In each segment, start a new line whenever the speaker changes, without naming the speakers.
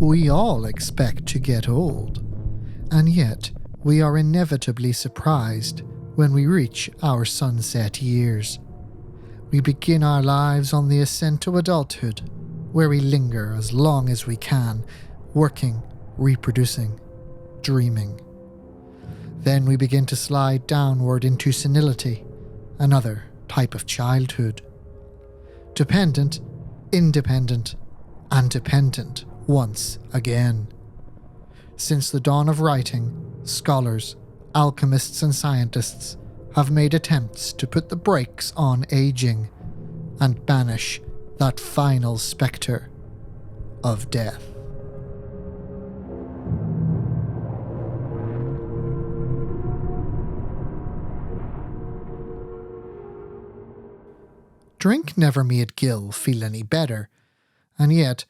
We all expect to get old, and yet we are inevitably surprised when we reach our sunset years. We begin our lives on the ascent to adulthood, where we linger as long as we can, working, reproducing, dreaming. Then we begin to slide downward into senility, another type of childhood. Dependent, independent, and dependent once again. Since the dawn of writing, scholars, alchemists and scientists have made attempts to put the brakes on aging and banish that final spectre of death. Drink never made Gil feel any better, and yet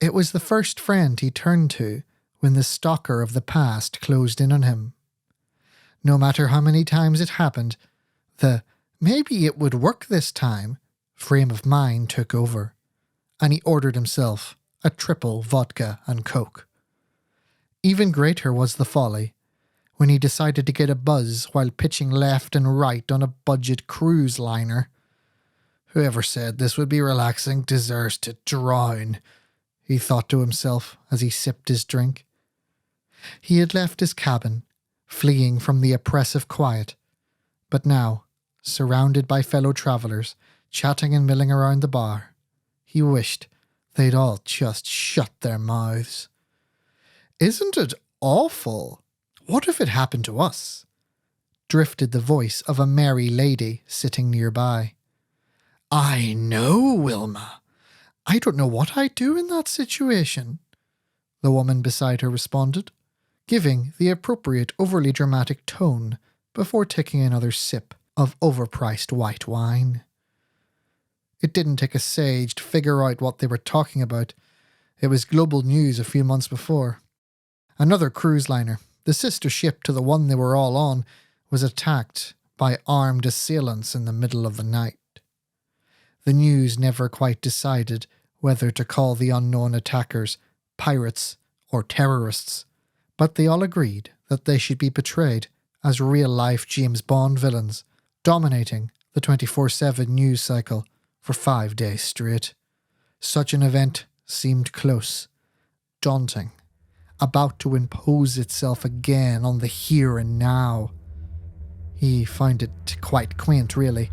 it was the first friend he turned to when the stalker of the past closed in on him. No matter how many times it happened, the "maybe it would work this time" frame of mind took over, and he ordered himself a triple vodka and coke. Even greater was the folly when he decided to get a buzz while pitching left and right on a budget cruise liner. Whoever said this would be relaxing deserves to drown, he thought to himself as he sipped his drink. He had left his cabin, fleeing from the oppressive quiet, but now, surrounded by fellow travellers, chatting and milling around the bar, he wished they'd all just shut their mouths. "Isn't it awful? What if it happened to us?" drifted the voice of a merry lady sitting nearby. "I know, Wilma. I don't know what I'd do in that situation," the woman beside her responded, giving the appropriate overly dramatic tone before taking another sip of overpriced white wine. It didn't take a sage to figure out what they were talking about. It was global news a few months before. Another cruise liner, the sister ship to the one they were all on, was attacked by armed assailants in the middle of the night. The news never quite decided whether to call the unknown attackers pirates or terrorists, but they all agreed that they should be portrayed as real-life James Bond villains, dominating the 24/7 news cycle for 5 days straight. Such an event seemed close, daunting, about to impose itself again on the here and now. He found it quite quaint, really.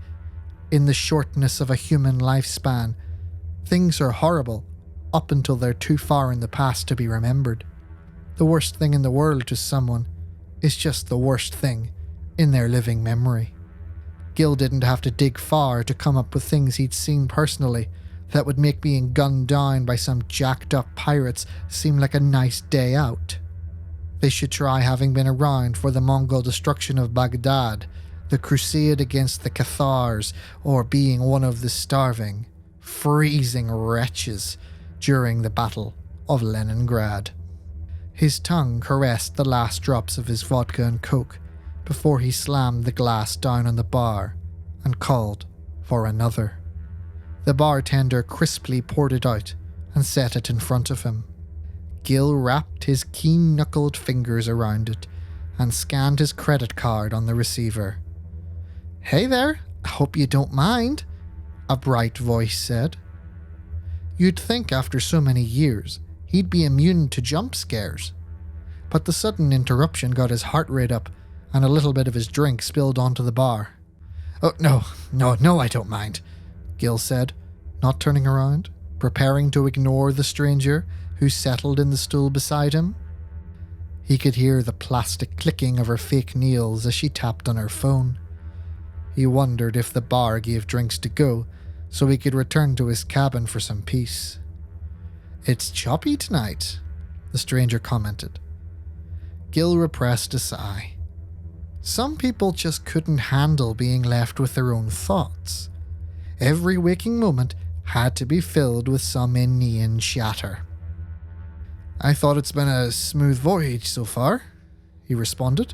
In the shortness of a human lifespan, things are horrible up until they're too far in the past to be remembered. The worst thing in the world to someone is just the worst thing in their living memory. Gil didn't have to dig far to come up with things he'd seen personally that would make being gunned down by some jacked up pirates seem like a nice day out. They should try having been around for the Mongol destruction of Baghdad, the crusade against the Cathars, or being one of the starving, freezing wretches during the Battle of Leningrad. His tongue caressed the last drops of his vodka and coke before he slammed the glass down on the bar and called for another. The bartender crisply poured it out and set it in front of him. Gil wrapped his keen-knuckled fingers around it and scanned his credit card on the receiver. "Hey there, I hope you don't mind," a bright voice said. You'd think after so many years he'd be immune to jump scares, but the sudden interruption got his heart rate up and a little bit of his drink spilled onto the bar. "Oh, no, I don't mind," Gil said, not turning around, preparing to ignore the stranger who settled in the stool beside him. He could hear the plastic clicking of her fake nails as she tapped on her phone. He wondered if the bar gave drinks to go so he could return to his cabin for some peace. "It's choppy tonight," the stranger commented. Gil repressed a sigh. Some people just couldn't handle being left with their own thoughts. Every waking moment had to be filled with some inane chatter. "I thought it's been a smooth voyage so far," he responded,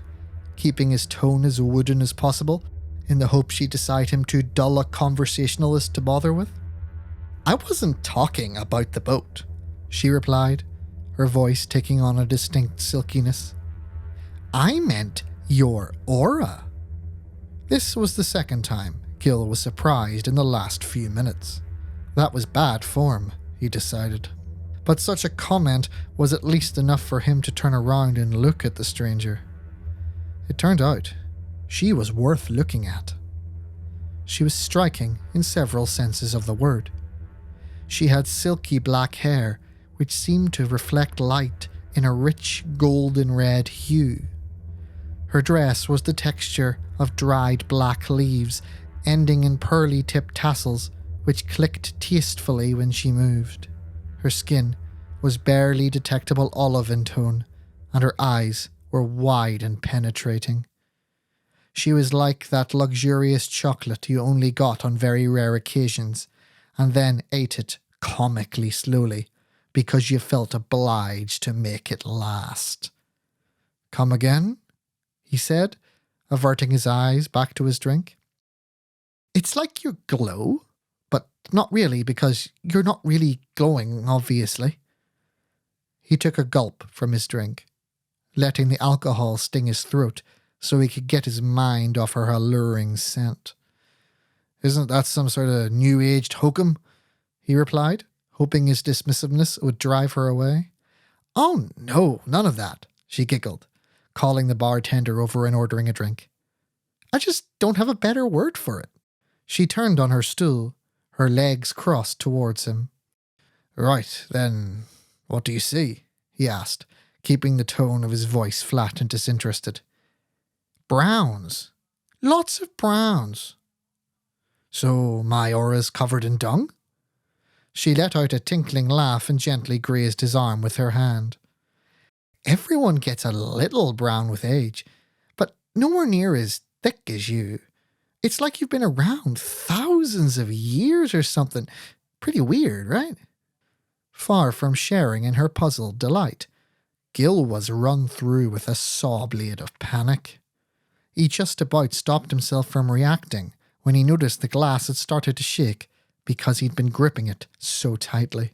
keeping his tone as wooden as possible in the hope she'd decide him too dull a conversationalist to bother with. "I wasn't talking about the boat," she replied, her voice taking on a distinct silkiness. I meant your aura. This was the second time Gil was surprised in the last few minutes. That was bad form, he decided. But such a comment was at least enough for him to turn around and look at the stranger. It turned out she was worth looking at. She was striking in several senses of the word. She had silky black hair, which seemed to reflect light in a rich golden red hue. Her dress was the texture of dried black leaves, ending in pearly-tipped tassels, which clicked tastefully when she moved. Her skin was barely detectable olive in tone, and her eyes were wide and penetrating. She was like that luxurious chocolate you only got on very rare occasions, and then ate it comically slowly, because you felt obliged to make it last. Come again? He said, averting his eyes back to his drink. It's like you glow, but not really, because you're not really glowing, obviously. He took a gulp from his drink, letting the alcohol sting his throat so he could get his mind off her alluring scent. Isn't that some sort of new-aged hokum? He replied, hoping his dismissiveness would drive her away. Oh no, none of that, she giggled, calling the bartender over and ordering a drink. I just don't have a better word for it. She turned on her stool, her legs crossed towards him. Right, then, what do you see? He asked, keeping the tone of his voice flat and disinterested. Browns. Lots of browns. So my aura's covered in dung? She let out a tinkling laugh and gently grazed his arm with her hand. Everyone gets a little brown with age, but nowhere near as thick as you. It's like you've been around thousands of years or something. Pretty weird, right? Far from sharing in her puzzled delight, Gil was run through with a saw blade of panic. He just about stopped himself from reacting when he noticed the glass had started to shake because he'd been gripping it so tightly.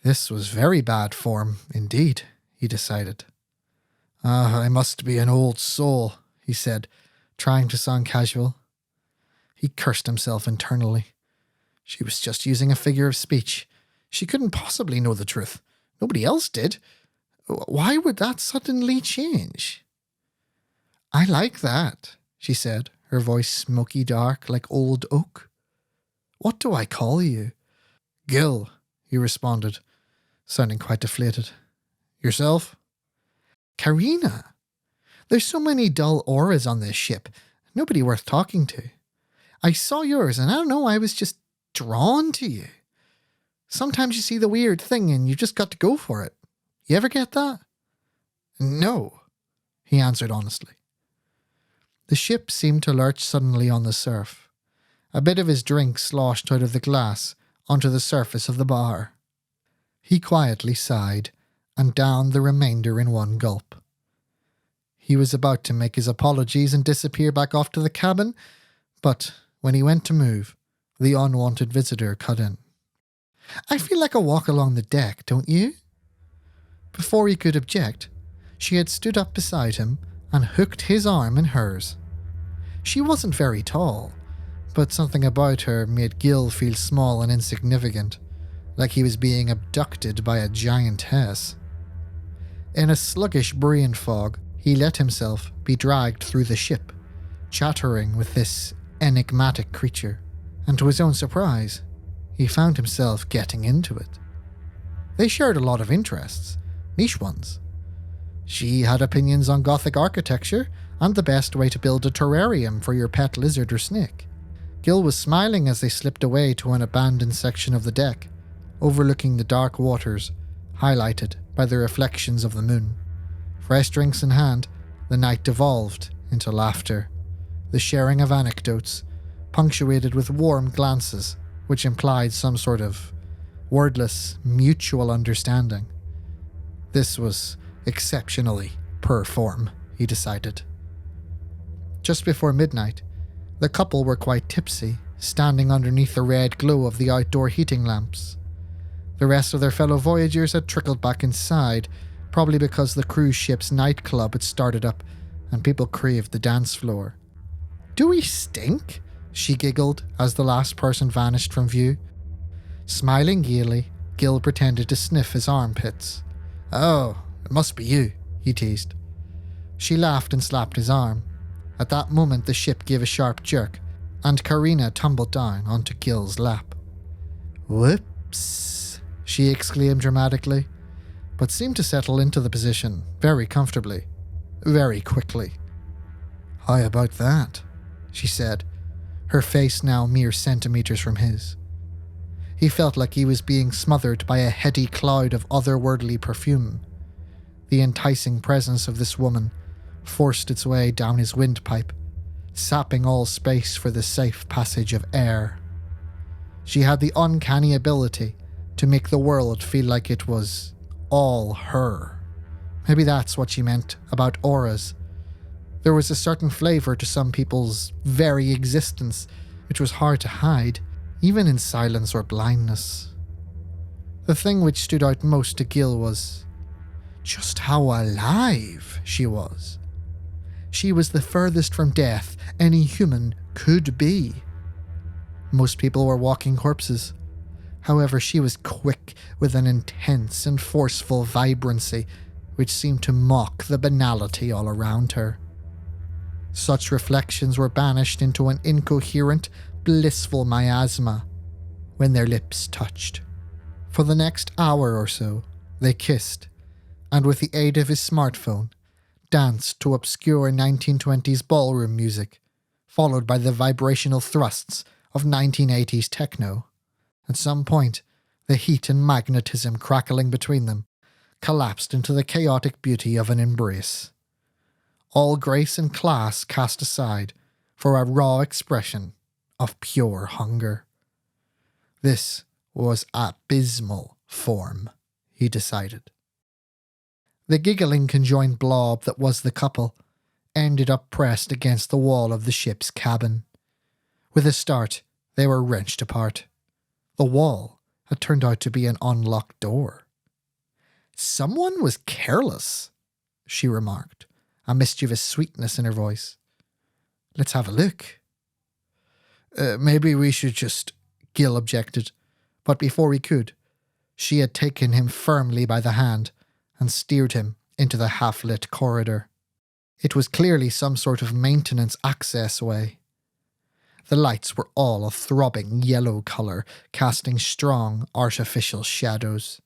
This was very bad form, indeed, he decided. I must be an old soul, he said, trying to sound casual. He cursed himself internally. She was just using a figure of speech. She couldn't possibly know the truth. Nobody else did. Why would that suddenly change? I like that, she said, her voice smoky dark like old oak. What do I call you? Gil, he responded, sounding quite deflated. Yourself? Karina. There's so many dull auras on this ship. Nobody worth talking to. I saw yours and I don't know, I was just drawn to you. Sometimes you see the weird thing and you just got to go for it. You ever get that? No, he answered honestly. The ship seemed to lurch suddenly on the surf. A bit of his drink sloshed out of the glass onto the surface of the bar. He quietly sighed and downed the remainder in one gulp. He was about to make his apologies and disappear back off to the cabin, but when he went to move, the unwanted visitor cut in. I feel like a walk along the deck, don't you? Before he could object, she had stood up beside him and hooked his arm in hers. She wasn't very tall, but something about her made Gil feel small and insignificant, like he was being abducted by a giantess. In a sluggish brain fog, he let himself be dragged through the ship, chattering with this enigmatic creature, and to his own surprise, he found himself getting into it. They shared a lot of interests, niche ones. She had opinions on Gothic architecture and the best way to build a terrarium for your pet lizard or snake. Gil was smiling as they slipped away to an abandoned section of the deck, overlooking the dark waters, highlighted by the reflections of the moon. Fresh drinks in hand, the night devolved into laughter, the sharing of anecdotes, punctuated with warm glances, which implied some sort of wordless, mutual understanding. This was exceptionally per form, he decided. Just before midnight, the couple were quite tipsy, standing underneath the red glow of the outdoor heating lamps. The rest of their fellow voyagers had trickled back inside, probably because the cruise ship's nightclub had started up and people craved the dance floor. "Do we stink?" she giggled as the last person vanished from view. Smiling gaily, Gil pretended to sniff his armpits. "Oh, it must be you," he teased. She laughed and slapped his arm. At that moment the ship gave a sharp jerk, and Karina tumbled down onto Gil's lap. "Whoops," she exclaimed dramatically, but seemed to settle into the position very comfortably, very quickly. "How about that?" she said, her face now mere centimeters from his. He felt like he was being smothered by a heady cloud of otherworldly perfume. The enticing presence of this woman forced its way down his windpipe, sapping all space for the safe passage of air. She had the uncanny ability to make the world feel like it was all her. Maybe that's what she meant about auras. There was a certain flavour to some people's very existence which was hard to hide, even in silence or blindness. The thing which stood out most to Gil was just how alive she was. She was the furthest from death any human could be. Most people were walking corpses. However, she was quick with an intense and forceful vibrancy which seemed to mock the banality all around her. Such reflections were banished into an incoherent, blissful miasma when their lips touched. For the next hour or so, they kissed, and with the aid of his smartphone, danced to obscure 1920s ballroom music, followed by the vibrational thrusts of 1980s techno. At some point, the heat and magnetism crackling between them collapsed into the chaotic beauty of an embrace. All grace and class cast aside for a raw expression of pure hunger. This was abysmal form, he decided. The giggling conjoined blob that was the couple ended up pressed against the wall of the ship's cabin. With a start, they were wrenched apart. The wall had turned out to be an unlocked door. "Someone was careless," she remarked, a mischievous sweetness in her voice. "Let's have a look." Maybe we should just," Gil objected, but before he could, she had taken him firmly by the hand and steered him into the half-lit corridor. It was clearly some sort of maintenance access way. The lights were all a throbbing yellow colour, casting strong, artificial shadows.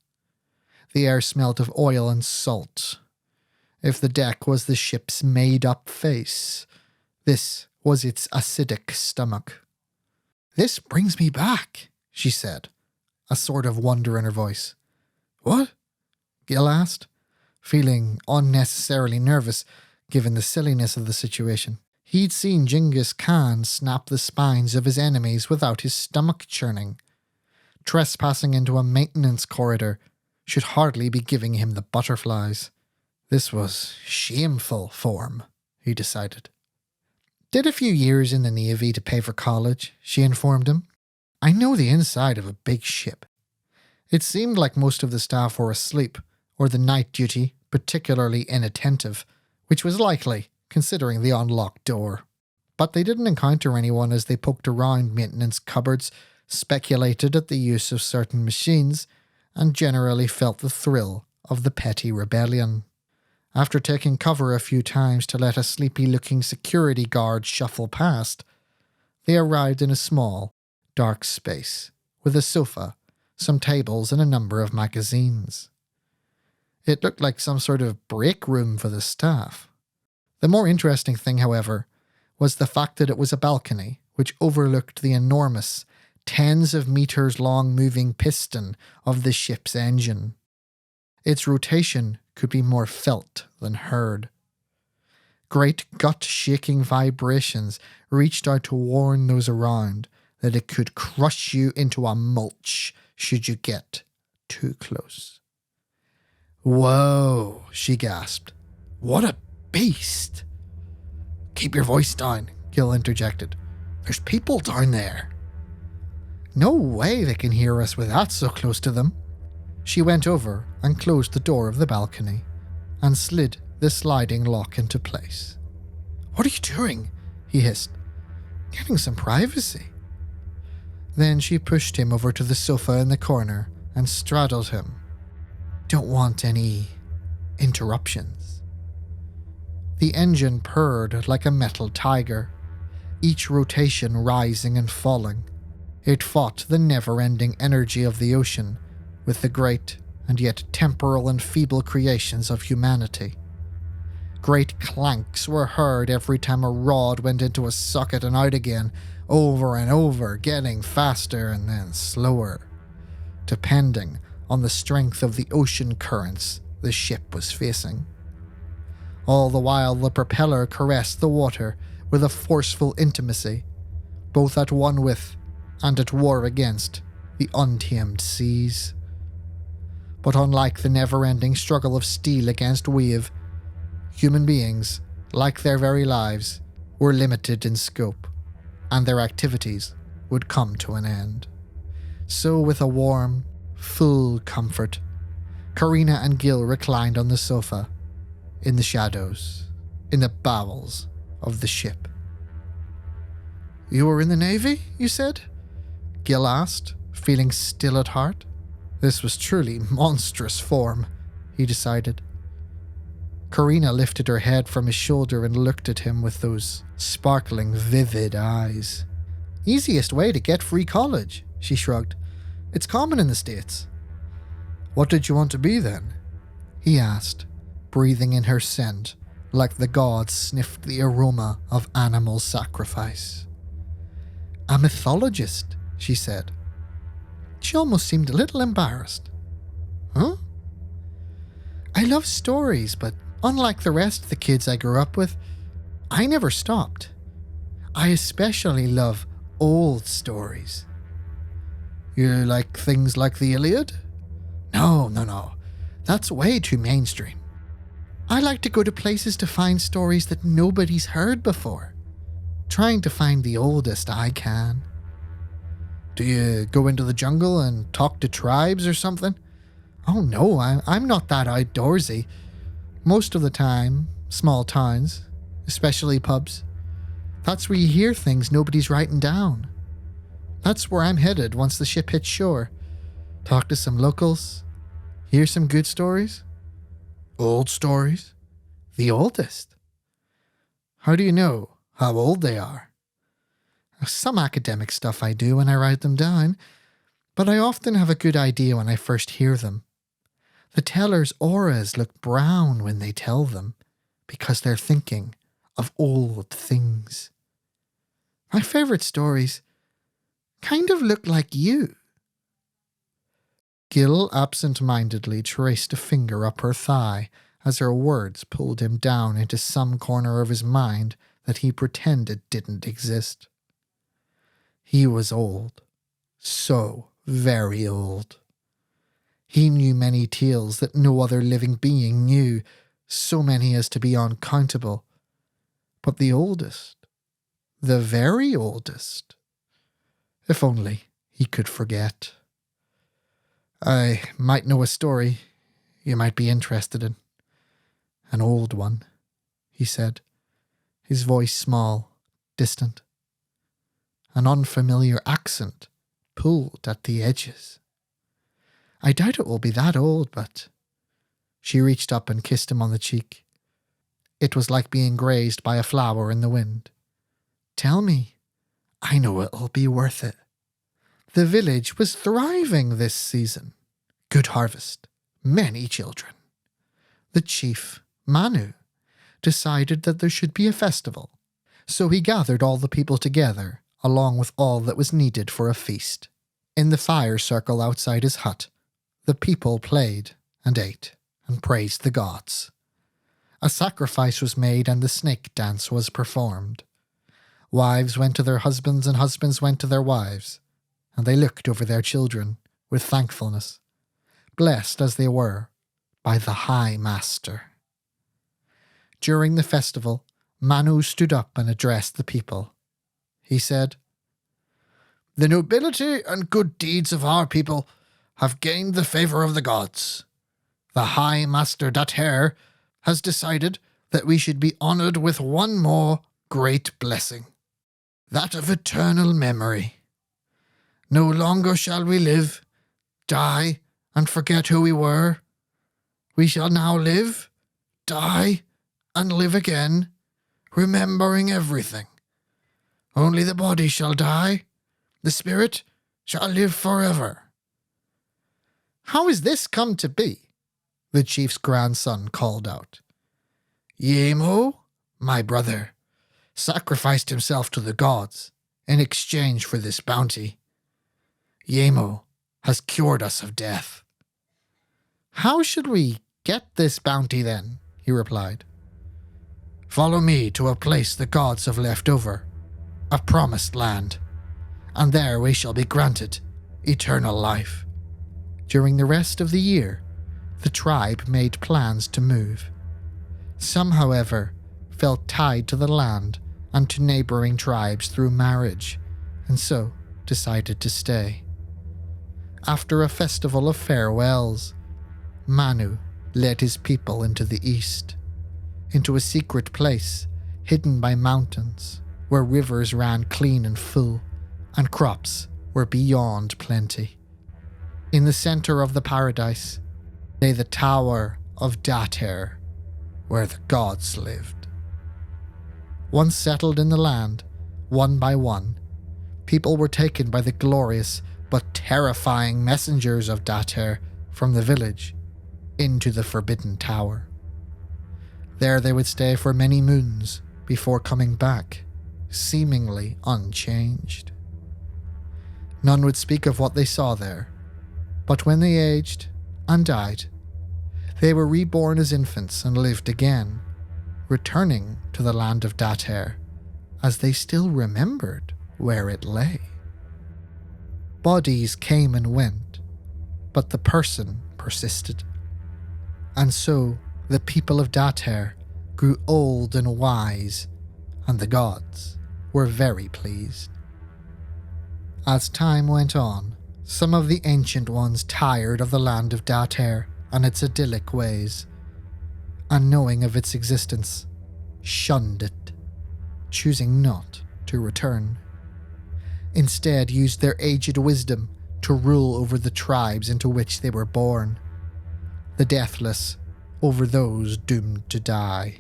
The air smelt of oil and salt. If the deck was the ship's made-up face, this was its acidic stomach. "This brings me back," she said, a sort of wonder in her voice. "What?" Gil asked, feeling unnecessarily nervous given the silliness of the situation. He'd seen Genghis Khan snap the spines of his enemies without his stomach churning. Trespassing into a maintenance corridor should hardly be giving him the butterflies. This was shameful form, he decided. "Did a few years in the Navy to pay for college," she informed him. "I know the inside of a big ship." It seemed like most of the staff were asleep, or the night duty particularly inattentive, which was likely, considering the unlocked door. But they didn't encounter anyone as they poked around maintenance cupboards, speculated at the use of certain machines, and generally felt the thrill of the petty rebellion. After taking cover a few times to let a sleepy-looking security guard shuffle past, they arrived in a small, dark space, with a sofa, some tables and a number of magazines. It looked like some sort of break room for the staff. The more interesting thing, however, was the fact that it was a balcony which overlooked the enormous, tens of meters long moving piston of the ship's engine. Its rotation could be more felt than heard. Great gut-shaking vibrations reached out to warn those around that it could crush you into a mulch should you get too close. "Whoa," she gasped. "What a beast!" "Keep your voice down," Gil interjected. "There's people down there." "No way they can hear us with that so close to them," She went over and closed the door of the balcony and slid the sliding lock into place. "What are you doing?" he hissed. "Getting some privacy." Then she pushed him over to the sofa in the corner and straddled him. "Don't want any interruptions." The engine purred like a metal tiger, each rotation rising and falling. It fought the never-ending energy of the ocean with the great and yet temporal and feeble creations of humanity. Great clanks were heard every time a rod went into a socket and out again, over and over, getting faster and then slower, depending on the strength of the ocean currents the ship was facing. All the while the propeller caressed the water with a forceful intimacy, both at one with and at war against the untamed seas. But unlike the never-ending struggle of steel against wave, human beings, like their very lives, were limited in scope, and their activities would come to an end. So with a warm, full comfort, Karina and Gil reclined on the sofa, in the shadows, in the bowels of the ship. "You were in the Navy, you said?" Gil asked, feeling still at heart. This was truly monstrous form, he decided. Karina lifted her head from his shoulder and looked at him with those sparkling, vivid eyes. "Easiest way to get free college," she shrugged. "It's common in the States." "What did you want to be then?" he asked, breathing in her scent like the gods sniffed the aroma of animal sacrifice. "A mythologist," she said. She almost seemed a little embarrassed. "Huh?" "I love stories, but unlike the rest of the kids I grew up with, I never stopped. I especially love old stories." "You like things like the Iliad?" No. That's way too mainstream. I like to go to places to find stories that nobody's heard before. Trying to find the oldest I can. "Do you go into the jungle and talk to tribes or something?" "Oh no, I'm not that outdoorsy. Most of the time, small towns, especially pubs. That's where you hear things nobody's writing down. That's where I'm headed once the ship hits shore. Talk to some locals, hear some good stories." "Old stories?" "The oldest." "How do you know how old they are?" "Some academic stuff I do when I write them down, but I often have a good idea when I first hear them. The teller's auras look brown when they tell them, because they're thinking of old things. My favourite stories kind of look like you." Gil absent-mindedly traced a finger up her thigh as her words pulled him down into some corner of his mind that he pretended didn't exist. He was old. So very old. He knew many tales that no other living being knew, so many as to be uncountable. But the oldest, the very oldest, if only he could forget. "I might know a story you might be interested in. An old one," he said, his voice small, distant. An unfamiliar accent pulled at the edges. "I doubt it will be that old, but..." She reached up and kissed him on the cheek. It was like being grazed by a flower in the wind. "Tell me. I know it'll be worth it." The village was thriving this season. Good harvest. Many children. The chief, Manu, decided that there should be a festival, so he gathered all the people together, along with all that was needed for a feast. In the fire circle outside his hut, the people played and ate and praised the gods. A sacrifice was made and the snake dance was performed. Wives went to their husbands and husbands went to their wives, and they looked over their children with thankfulness, blessed as they were by the High Master. During the festival, Manu stood up and addressed the people. He said, "The nobility and good deeds of our people have gained the favour of the gods. The High Master Dater has decided that we should be honoured with one more great blessing, that of eternal memory. No longer shall we live, die, and forget who we were. We shall now live, die, and live again, remembering everything. Only the body shall die, the spirit shall live forever. How is this come to be? The chief's grandson called out. Yemo, my brother, sacrificed himself to the gods in exchange for this bounty. Yemo has cured us of death. How should we get this bounty then? He replied. Follow me to a place the gods have left over, a promised land, and there we shall be granted eternal life. During the rest of the year, the tribe made plans to move. Some, however, felt tied to the land and to neighbouring tribes through marriage, and so decided to stay. After a festival of farewells, Manu led his people into the east, into a secret place hidden by mountains, where rivers ran clean and full, and crops were beyond plenty. In the centre of the paradise lay the Tower of Dater, where the gods lived. Once settled in the land, one by one, people were taken by the glorious but terrifying messengers of Dater from the village into the Forbidden Tower. There they would stay for many moons before coming back, seemingly unchanged. None would speak of what they saw there, but when they aged and died, they were reborn as infants and lived again, returning to the land of Dater, as they still remembered where it lay. Bodies came and went, but the person persisted. And so the people of Dater grew old and wise, and the gods were very pleased. As time went on, some of the Ancient Ones tired of the land of Dater and its idyllic ways, and knowing of its existence, shunned it, choosing not to return. Instead used their aged wisdom to rule over the tribes into which they were born, the deathless over those doomed to die.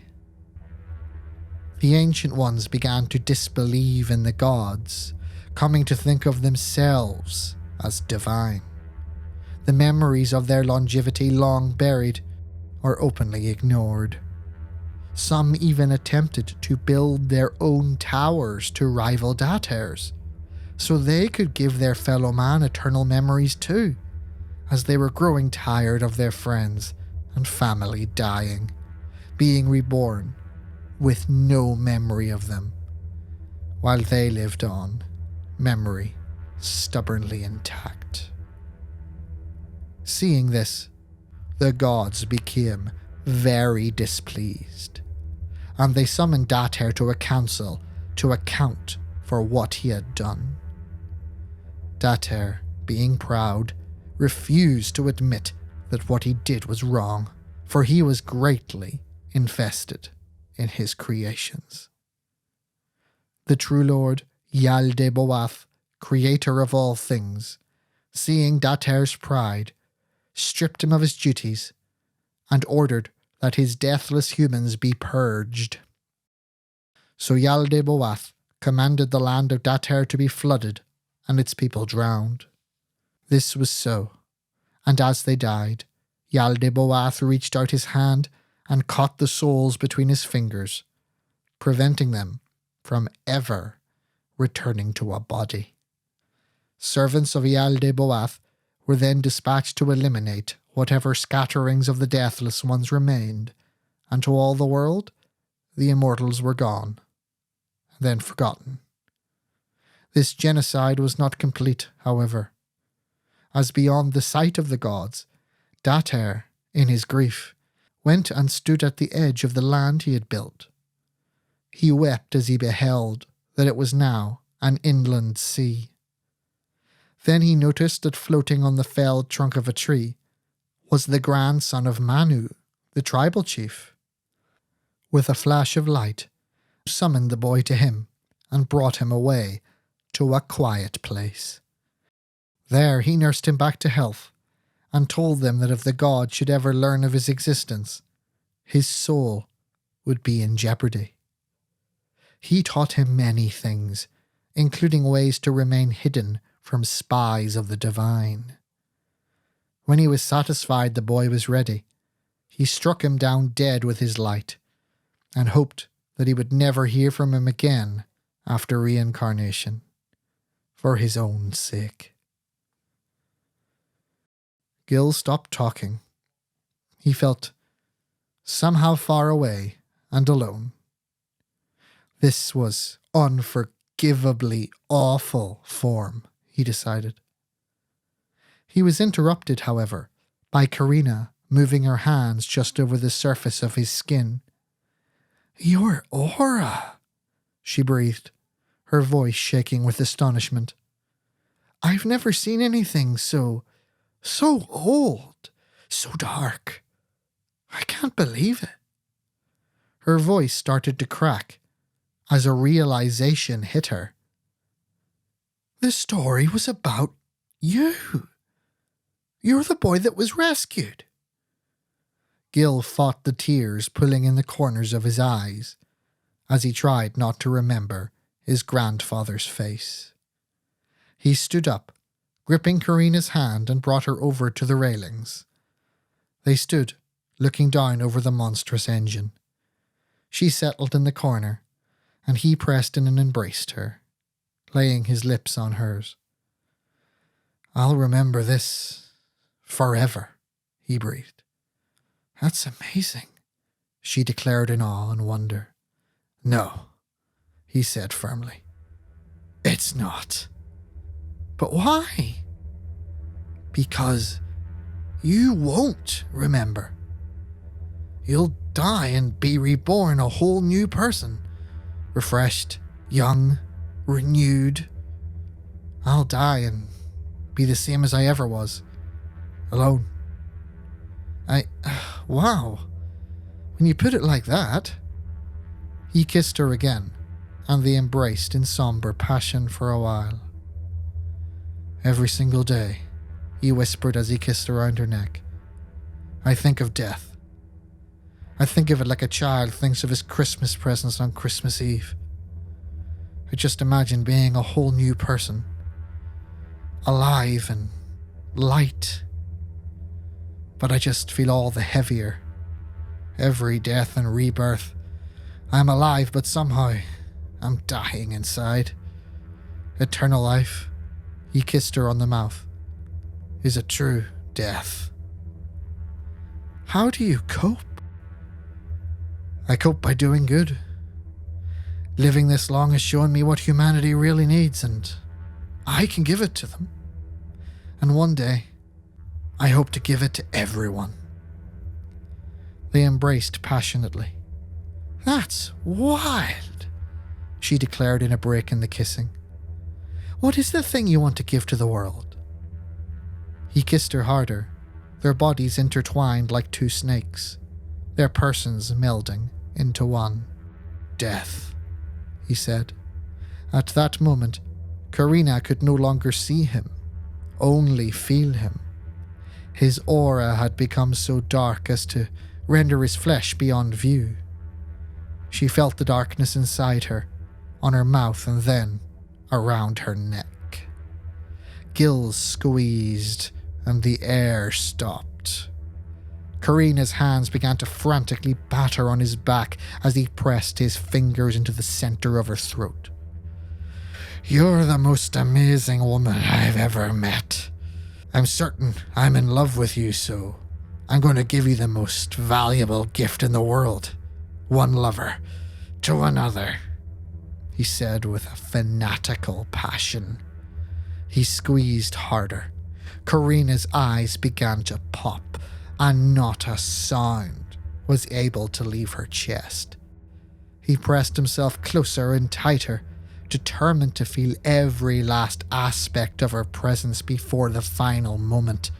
The Ancient Ones began to disbelieve in the gods, coming to think of themselves as divine. The memories of their longevity long buried or openly ignored. Some even attempted to build their own towers to rival Dater's, so they could give their fellow man eternal memories too, as they were growing tired of their friends and family dying, being reborn with no memory of them, while they lived on, memory stubbornly intact. Seeing this, the gods became very displeased, and they summoned Dater to a council to account for what he had done. Dater, being proud, refused to admit that what he did was wrong, for he was greatly invested in his creations. The true lord, Yaldabaoth, creator of all things, seeing Dater's pride, stripped him of his duties and ordered that his deathless humans be purged. So Yaldabaoth commanded the land of Dater to be flooded and its people drowned. This was so, and as they died, Yaldabaoth reached out his hand and caught the souls between his fingers, preventing them from ever returning to a body. Servants of Yaldabaoth were then dispatched to eliminate whatever scatterings of the deathless ones remained, and to all the world, the immortals were gone, then forgotten. This genocide was not complete, however, as beyond the sight of the gods, Dater, in his grief, went and stood at the edge of the land he had built. He wept as he beheld that it was now an inland sea. Then he noticed that floating on the felled trunk of a tree was the grandson of Manu, the tribal chief. With a flash of light, he summoned the boy to him and brought him away to a quiet place. There he nursed him back to health and told them that if the god should ever learn of his existence, his soul would be in jeopardy. He taught him many things, including ways to remain hidden from spies of the divine. When he was satisfied the boy was ready, he struck him down dead with his light and hoped that he would never hear from him again after reincarnation, for his own sake. Gil stopped talking. He felt somehow far away and alone. This was unforgivably awful form, he decided. He was interrupted, however, by Karina moving her hands just over the surface of his skin. "Your aura," she breathed, her voice shaking with astonishment. "I've never seen anything so old, so dark. I can't believe it." Her voice started to crack as a realization hit her. "The story was about you. You're the boy that was rescued." Gil fought the tears pulling in the corners of his eyes as he tried not to remember his grandfather's face. He stood up, gripping Karina's hand, and brought her over to the railings. They stood, looking down over the monstrous engine. She settled in the corner, and he pressed in and embraced her, laying his lips on hers. "I'll remember this forever," he breathed. "That's amazing," she declared in awe and wonder. "No," he said firmly. "It's not." "But why?" "Because you won't remember. You'll die and be reborn a whole new person. Refreshed, young, renewed. I'll die and be the same as I ever was. Alone. Wow. When you put it like that." He kissed her again, and they embraced in somber passion for a while. "Every single day," he whispered as he kissed around her neck, "I think of death. I think of it like a child thinks of his Christmas presents on Christmas Eve. I just imagine being a whole new person. Alive and light. But I just feel all the heavier. Every death and rebirth. I'm alive, but somehow I'm dying inside. Eternal life," he kissed her on the mouth, "is a true death." "How do you cope?" "I cope by doing good. Living this long has shown me what humanity really needs, and I can give it to them. And one day, I hope to give it to everyone." They embraced passionately. "That's wild," she declared in a break in the kissing. "What is the thing you want to give to the world?" He kissed her harder, their bodies intertwined like two snakes, their persons melding into one. "Death," he said. At that moment, Karina could no longer see him, only feel him. His aura had become so dark as to render his flesh beyond view. She felt the darkness inside her, on her mouth and then around her neck. Gills squeezed and the air stopped. Karina's hands began to frantically batter on his back as he pressed his fingers into the center of her throat. "You're the most amazing woman I've ever met. I'm certain I'm in love with you, so I'm going to give you the most valuable gift in the world. One lover to another," he said with a fanatical passion. He squeezed harder. Karina's eyes began to pop, and not a sound was able to leave her chest. He pressed himself closer and tighter, determined to feel every last aspect of her presence before the final moment.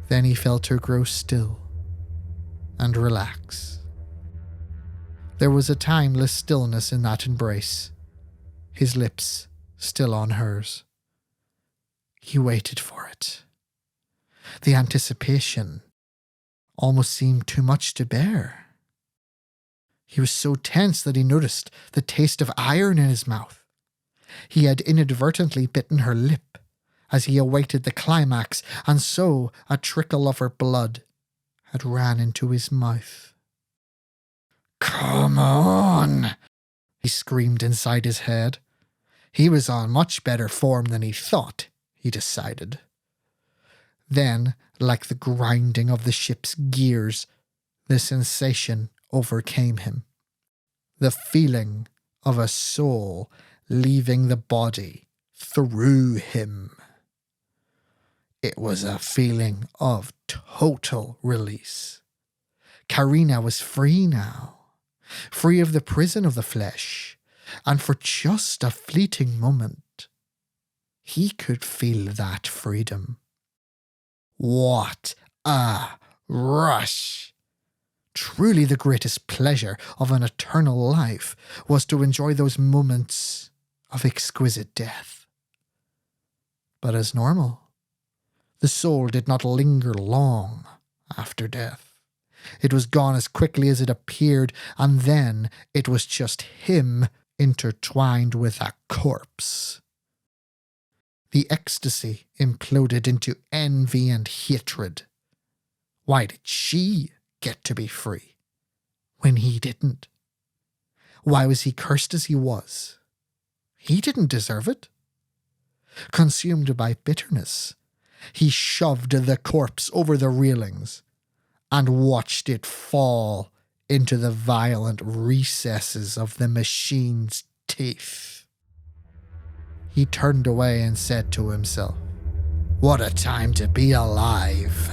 Then he felt her grow still and relax. There was a timeless stillness in that embrace, his lips still on hers. He waited for it. The anticipation almost seemed too much to bear. He was so tense that he noticed the taste of iron in his mouth. He had inadvertently bitten her lip as he awaited the climax, and so a trickle of her blood had ran into his mouth. "Come on!" he screamed inside his head. He was on much better form than he thought, he decided. Then, like the grinding of the ship's gears, the sensation overcame him. The feeling of a soul leaving the body through him. It was a feeling of total release. Karina was free now, free of the prison of the flesh, and for just a fleeting moment, he could feel that freedom. What a rush! Truly the greatest pleasure of an eternal life was to enjoy those moments of exquisite death. But as normal, the soul did not linger long after death. It was gone as quickly as it appeared, and then it was just him intertwined with a corpse. The ecstasy imploded into envy and hatred. Why did she get to be free when he didn't? Why was he cursed as he was? He didn't deserve it. Consumed by bitterness, he shoved the corpse over the railings and watched it fall into the violent recesses of the machine's teeth. He turned away and said to himself, "What a time to be alive."